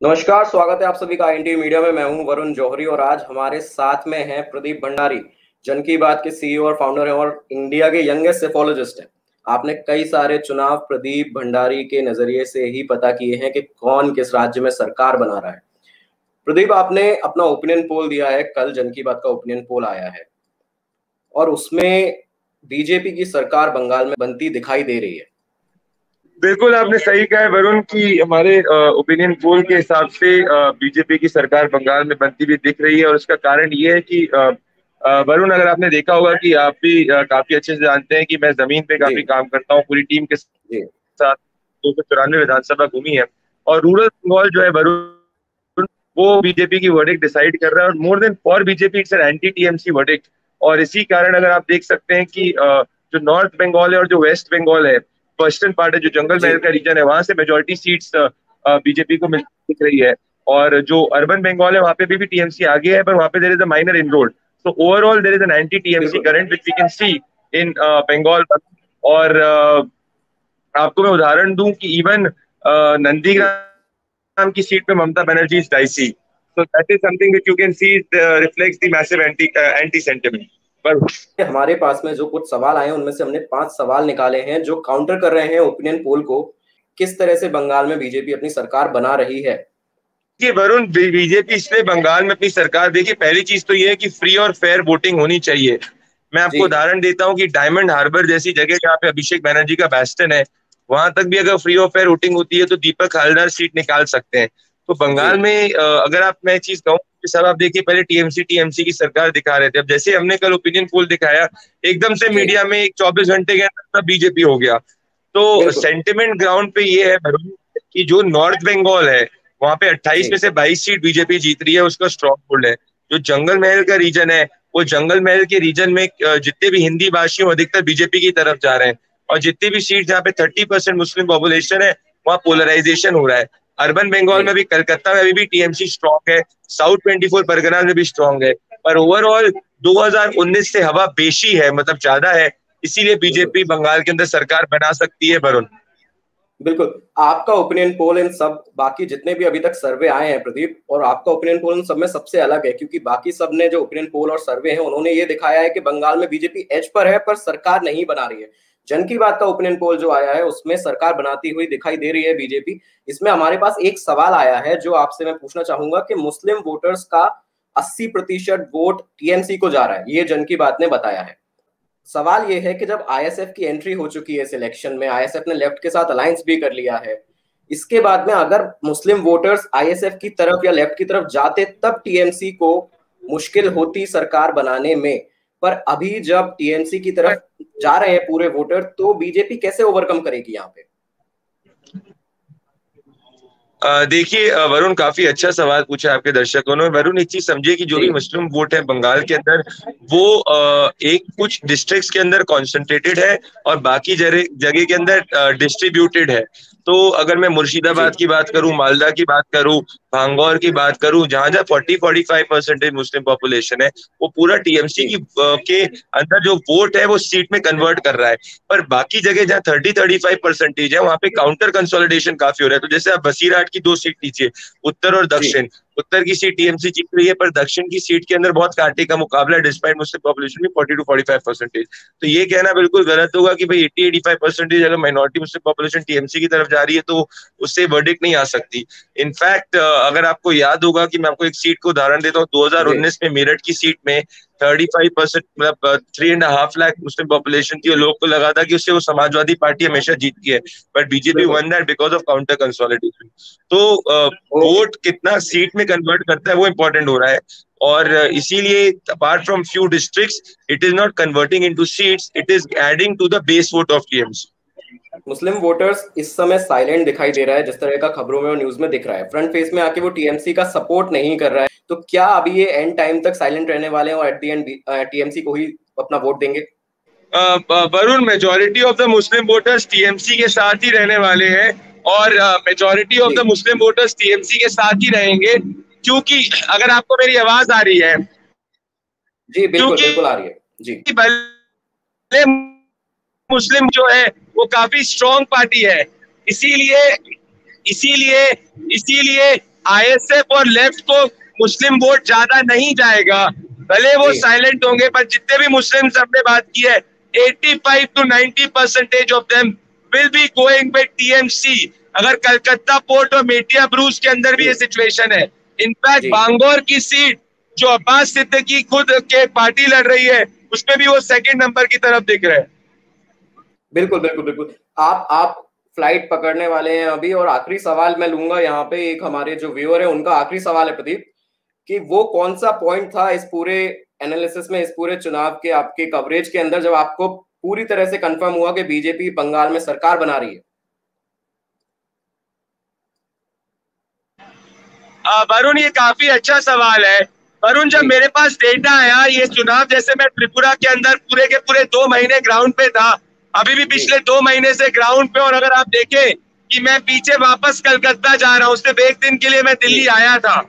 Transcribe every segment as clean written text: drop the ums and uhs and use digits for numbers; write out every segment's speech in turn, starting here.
नमस्कार, स्वागत है आप सभी का एनटी मीडिया में। मैं हूं वरुण जौहरी और आज हमारे साथ में हैं प्रदीप भंडारी। जन की बात के सीईओ और फाउंडर हैं और इंडिया के यंगेस्ट सेफोलॉजिस्ट हैं। आपने कई सारे चुनाव प्रदीप भंडारी के नजरिए से ही पता किए हैं कि कौन किस राज्य में सरकार बना रहा है। प्रदीप, आपने अपना ओपिनियन पोल दिया है, कल जन की बात का ओपिनियन पोल आया है और उसमें बीजेपी की सरकार बंगाल में बनती दिखाई दे रही है। बिल्कुल आपने सही कहा है वरुण कि हमारे ओपिनियन पोल के हिसाब से बीजेपी की सरकार बंगाल में बनती हुई दिख रही है। और उसका कारण ये है कि वरुण, अगर आपने देखा होगा कि आप भी काफी अच्छे से जानते हैं कि मैं जमीन पे जी काफी काम करता हूँ पूरी टीम के जी। साथ। 294 विधानसभा घूमी है और रूरल बंगाल जो है वरुण, वो बीजेपी की वर्डिक्ट डिसाइड कर रहा है और more than for BJP it's an anti TMC verdict. और इसी कारण अगर आप देख सकते हैं कि जो नॉर्थ बंगाल है और जो वेस्ट बंगाल है, वेस्टर्न पार्ट है, जो जंगल जी महल का रीजन है, वहां से मेजोरिटी सीट्स बीजेपी को मिल दिख रही है। और जो अर्बन बंगाल है वहां पे भी टीएमसी आगे है, पर वहां पे there is a minor inroad. So overall there is an anti TMC बिल्कुल। Current which we can see in Bengal. और आपको मैं उदाहरण दूं कि इवन जी। नंदीग्राम की सीट पे Mamata Banerjee is dicey. So that is something which you can see reflects the massive anti sentiment. पर हमारे पास में जो कुछ सवाल आए हैं उनमें से हमने 5 सवाल निकाले हैं जो काउंटर कर रहे हैं ओपिनियन पोल को, किस तरह से बंगाल में बीजेपी अपनी सरकार बना रही है। कि वरुण, बीजेपी इसलिए बंगाल में अपनी सरकार, देखिए पहली चीज तो ये है कि फ्री और फेयर वोटिंग होनी चाहिए। मैं जी आपको उदाहरण देता हूँ कि डायमंड हार्बर जैसी जगह जहाँ पे अभिषेक बनर्जी का बेस्टन है, वहां तक भी अगर फ्री और फेयर वोटिंग होती है तो दीपक हल्दार सीट निकाल सकते हैं। तो जी बंगाल में अगर आप, मैं चीज कहूँ कि सब, आप देखिए पहले टीएमसी टीएमसी की सरकार दिखा रहे थे, अब जैसे हमने कल ओपिनियन पोल दिखाया, एकदम से जी। मीडिया में एक 24 घंटे के अंदर बीजेपी हो गया। तो बिल्कुल। सेंटिमेंट ग्राउंड पे ये है वरुण कि जो नॉर्थ बंगाल है वहां पे 28 में जी से 22 सीट बीजेपी जीत रही है, उसका स्ट्रॉन्ग होल्ड है। जो जंगल महल का रीजन है, वो जंगल महल के रीजन में जितने भी हिंदी भाषी हैं अधिकतर बीजेपी की तरफ जा रहे हैं। और जितनी भी सीट जहाँ पे 30% मुस्लिम पॉपुलेशन है, वहाँ पोलराइजेशन हो रहा है। अर्बन बंगाल जी। में भी, कलकत्ता में अभी भी टीएमसी स्ट्रॉन्ग है, साउथ 24 परगना में भी स्ट्रॉन्ग है। पर ओवरऑल 2019 से हवा बेशी है, मतलब ज्यादा है। इसीलिए बिल्कुल। बीजेपी बंगाल के अंदर सरकार बना सकती है वरुण। बिल्कुल, आपका ओपिनियन पोल इन सब बाकी जितने भी अभी तक सर्वे आए हैं प्रदीप, और आपका ओपिनियन पोल इन सब में सबसे अलग है क्योंकि बाकी सब ने जो ओपिनियन पोल और सर्वे हैं उन्होंने ये दिखाया है कि बंगाल में बीजेपी एज पर है पर सरकार नहीं बना रही है। जन की बात का ओपिनियन पोल जो आया है उसमें सरकार बनाती हुई दिखाई दे रही है बीजेपी। इसमें हमारे पास एक सवाल आया है जो आपसे मैं पूछना चाहूंगा कि मुस्लिम वोटर्स का 80% वोट टीएमसी को जा रहा है, ये जन की बात ने बताया है। सवाल ये है कि जब आईएसएफ की एंट्री हो चुकी है इस इलेक्शन में, आईएसएफ ने लेफ्ट के साथ अलायंस भी कर लिया है, इसके बाद में अगर मुस्लिम वोटर्स आईएसएफ की तरफ या लेफ्ट की तरफ जाते तब टीएमसी को मुश्किल होती सरकार बनाने में। पर अभी जब टीएमसी की तरफ जा रहे हैं पूरे वोटर, तो बीजेपी कैसे ओवरकम करेगी यहाँ पे। देखिए वरुण, काफी अच्छा सवाल पूछा आपके दर्शकों ने। वरुण, एक चीज समझिए कि जो जी भी मुस्लिम वोट है बंगाल के अंदर, वो एक कुछ डिस्ट्रिक्ट्स के अंदर कॉन्सेंट्रेटेड है और बाकी जगह जगह के अंदर डिस्ट्रीब्यूटेड है। तो अगर मैं जी मुर्शिदाबाद की बात करूं, मालदा की बात करूं, भांगौर की बात करूं, जहां जहां 40-45% मुस्लिम पॉपुलेशन है, वो पूरा टीएमसी जी। के अंदर जो वोट है वो सीट में कन्वर्ट कर रहा है। पर बाकी जगह जहाँ 30-35% है, वहां पे काउंटर कंसोलिडेशन काफी हो रहा है। तो जैसे आप बसीरहाट की दो सीट लीजिए, उत्तर और जी दक्षिण। उत्तर की सीट टीएमसी जीत रही है, पर दक्षिण की सीट के अंदर बहुत कांटे का मुकाबला है, डिस्पाइट मुस्लिम पॉपुलेशन की 40-45%। तो ये कहना बिल्कुल गलत होगा कि भाई 80-85% अगर माइनॉरिटी मुस्लिम पॉपुलेशन टीएमसी की तरफ जा रही है तो उससे वर्डिक्ट नहीं आ सकती। इनफैक्ट अगर आपको याद होगा कि मैं आपको एक सीट को उदाहरण देता हूँ, जी। 2019 में मेरठ की सीट में 35%, मतलब 3.5 लाख मुस्लिम पॉपुलेशन थी और लोग को लगा था कि उससे वो समाजवादी पार्टी हमेशा जीतती है। बट बीजेपी बिल्कुल। One that because of counter consolidation. तो ओके। वोट कितना सीट में कन्वर्ट करता है वो इंपॉर्टेंट हो रहा है। और इसीलिए apart from few districts, it is not converting into seats, it is adding to the base vote of TMC. Muslim voters इस समय साइलेंट दिखाई दे रहा है, जिस तरह का खबरों में और न्यूज में दिख रहा है। फ्रंट फेस में आके वो टीएमसी का सपोर्ट नहीं कर रहा है, तो क्या अभी ये एंड टाइम तक साइलेंट रहने वाले हैं और एट द एंड टीएमसी को ही अपना वोट देंगे। Varun, majority of the Muslim voters TMC के साथ ही रहने वाले हैं और मेजोरिटी ऑफ जी द मुस्लिम वोटर्स टीएमसी के साथ ही रहेंगे। क्योंकि अगर आपको मेरी आवाज आ रही है, जी। बिल्कुल क्योंकि बिल्कुल आ रही है। जी भले मुस्लिम जो है वो काफी स्ट्रॉन्ग पार्टी है, इसीलिए इसीलिए इसीलिए आईएसएफ और लेफ्ट को मुस्लिम वोट ज्यादा नहीं जाएगा, भले वो साइलेंट होंगे, पर जितने भी मुस्लिम हमने बात की है 85 to 90% of them will be going with TMC. अगर कलकत्ता पोर्ट और मेटिया ब्रूज के अंदर भी ये सिचुएशन है। इनफैक्ट बांगोर की सीट जो अब्बास सिद्दीकी खुद के पार्टी लड़ रही है, उसमें भी वो सेकंड नंबर की तरफ दिख रहे हैं। बिल्कुल बिल्कुल बिल्कुल। आप फ्लाइट पकड़ने वाले हैं अभी, और आखिरी सवाल मैं लूंगा यहाँ पे, एक हमारे जो व्यूअर है उनका आखिरी सवाल है प्रदीप, कि वो कौन सा पॉइंट था इस पूरे एनालिसिस में, इस पूरे चुनाव के आपके कवरेज के अंदर, जब आपको पूरी तरह से कंफर्म हुआ कि बीजेपी बंगाल में सरकार बना रही है? वरुण, ये काफी अच्छा सवाल है। वरुण, जब मेरे पास डेटा आया ये चुनाव, जैसे मैं त्रिपुरा के अंदर पूरे के पूरे 2 महीने ग्राउंड पे था, अभी भी पिछले 2 महीने से ग्राउंड पे, और अगर आप देखें कि मैं पीछे वापस कलकत्ता जा रहा हूँ, सिर्फ एक दिन के लिए मैं दिल्ली आया था,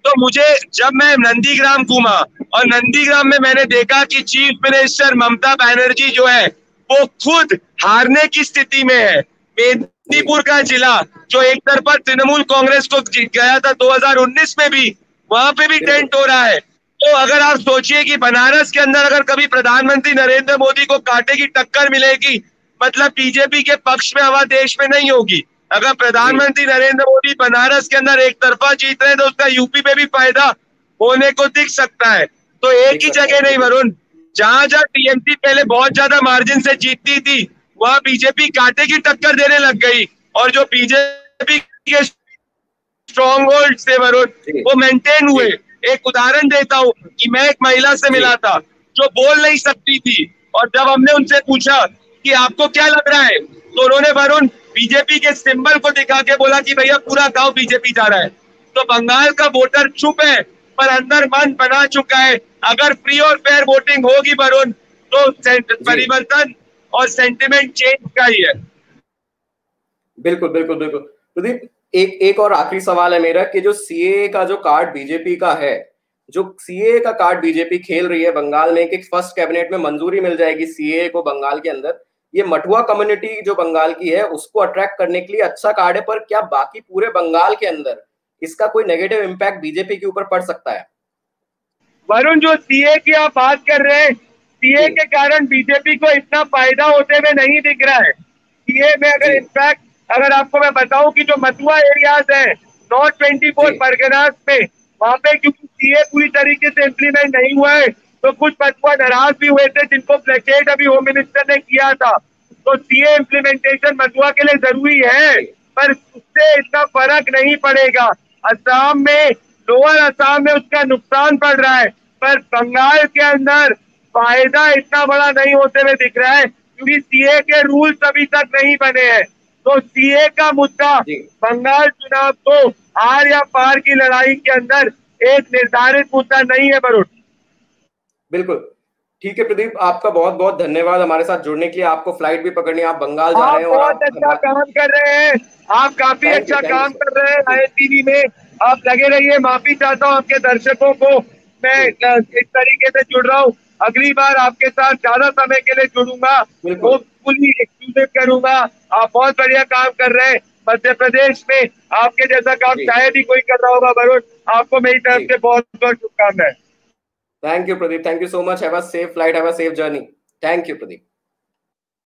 तो मुझे जब मैं नंदीग्राम घूमा और नंदीग्राम में मैंने देखा कि चीफ मिनिस्टर ममता बनर्जी जो है वो खुद हारने की स्थिति में है। मेदिनीपुर का जिला जो एक तरफा तृणमूल कांग्रेस को गया था 2019 में भी, वहां पे भी टेंट हो रहा है। तो अगर आप सोचिए कि बनारस के अंदर अगर कभी प्रधानमंत्री नरेंद्र मोदी को कांटे की टक्कर मिलेगी, मतलब बीजेपी के पक्ष में हवा देश में नहीं होगी। अगर प्रधानमंत्री नरेंद्र मोदी बनारस के अंदर एक तरफा जीत रहे हैं, तो उसका यूपी पे भी फायदा होने को दिख सकता है। तो एक ही जगह नहीं वरुण, जहां जहां टीएमसी पहले बहुत ज्यादा मार्जिन से जीतती थी, वहां बीजेपी कांटे की टक्कर देने लग गई, और जो बीजेपी के स्ट्रॉन्ग होल्ड थे वरुण वो मेंटेन हुए। एक उदाहरण देता हूँ कि मैं एक महिला से मिला था जो बोल नहीं सकती थी, और जब हमने उनसे पूछा कि आपको क्या लग रहा है, तो उन्होंने वरुण बीजेपी के सिंबल को दिखा के बोला कि भैया पूरा गांव बीजेपी जा रहा है। तो बंगाल का वोटर चुप है पर अंदर मन बना चुका है। अगर फ्री और फेयर वोटिंग होगी वरुण, तो परिवर्तन और सेंटिमेंट चेंज का ही है। बिल्कुल बिल्कुल बिल्कुल। प्रदीप, एक और आखिरी सवाल है मेरा, कि जो सीए का जो कार्ड बीजेपी का है, जो सीए का कार्ड बीजेपी खेल रही है बंगाल में, कि फर्स्ट कैबिनेट में मंजूरी मिल जाएगी सीए को बंगाल के अंदर, ये मठुआ कम्युनिटी जो बंगाल की है उसको अट्रैक्ट करने के लिए अच्छा कार्ड है, पर क्या बाकी पूरे बंगाल के अंदर इसका कोई नेगेटिव इम्पैक्ट बीजेपी के ऊपर पड़ सकता है? वरुण, जो सीए की आप बात कर रहे हैं, सीए के कारण बीजेपी को इतना फायदा होते हुए नहीं दिख रहा है। सीए में अगर इनफैक्ट अगर आपको मैं बताऊं कि जो मथुआ एरियाज है नॉर्थ 24 परगनास में, वहां पे क्योंकि सीए पूरी तरीके से इम्प्लीमेंट नहीं हुआ है, तो कुछ मथुआ नाराज भी हुए थे, जिनको प्लेकेट अभी होम मिनिस्टर ने किया था। तो सीए इम्प्लीमेंटेशन मथुआ के लिए जरूरी है, पर उससे इतना फर्क नहीं पड़ेगा। असम में, लोअर असम में उसका नुकसान पड़ रहा है, पर बंगाल के अंदर फायदा इतना बड़ा नहीं होते हुए दिख रहा है, क्योंकि सीए के रूल्स अभी तक नहीं बने हैं। तो सीए का मुद्दा बंगाल चुनाव को आर या पार की लड़ाई के अंदर एक निर्धारित मुद्दा नहीं है वरुण। बिल्कुल ठीक है प्रदीप, आपका बहुत बहुत धन्यवाद हमारे साथ जुड़ने के लिए। आपको फ्लाइट भी पकड़नी है, आप बंगाल जा रहे हैं और बहुत अच्छा काम कर रहे हैं, आप काफी अच्छा काम कर रहे हैं आईटीवी में, आप लगे रहिए। माफी चाहता हूँ आपके दर्शकों को, मैं इस तरीके से जुड़ रहा हूँ, अगली बार आपके साथ ज्यादा समय के लिए जुड़ूंगा, वो फुली एक्सक्लूसिव करूंगा। आप बहुत बढ़िया काम कर रहे हैं मध्य प्रदेश में, आपके जैसा काम शायद ही कोई कर रहा होगा वरुण। आपको मेरी तरफ से बहुत बहुत शुभकामनाएं। Thank you Pradeep, thank you so much, have a safe flight, have a safe journey. Thank you Pradeep.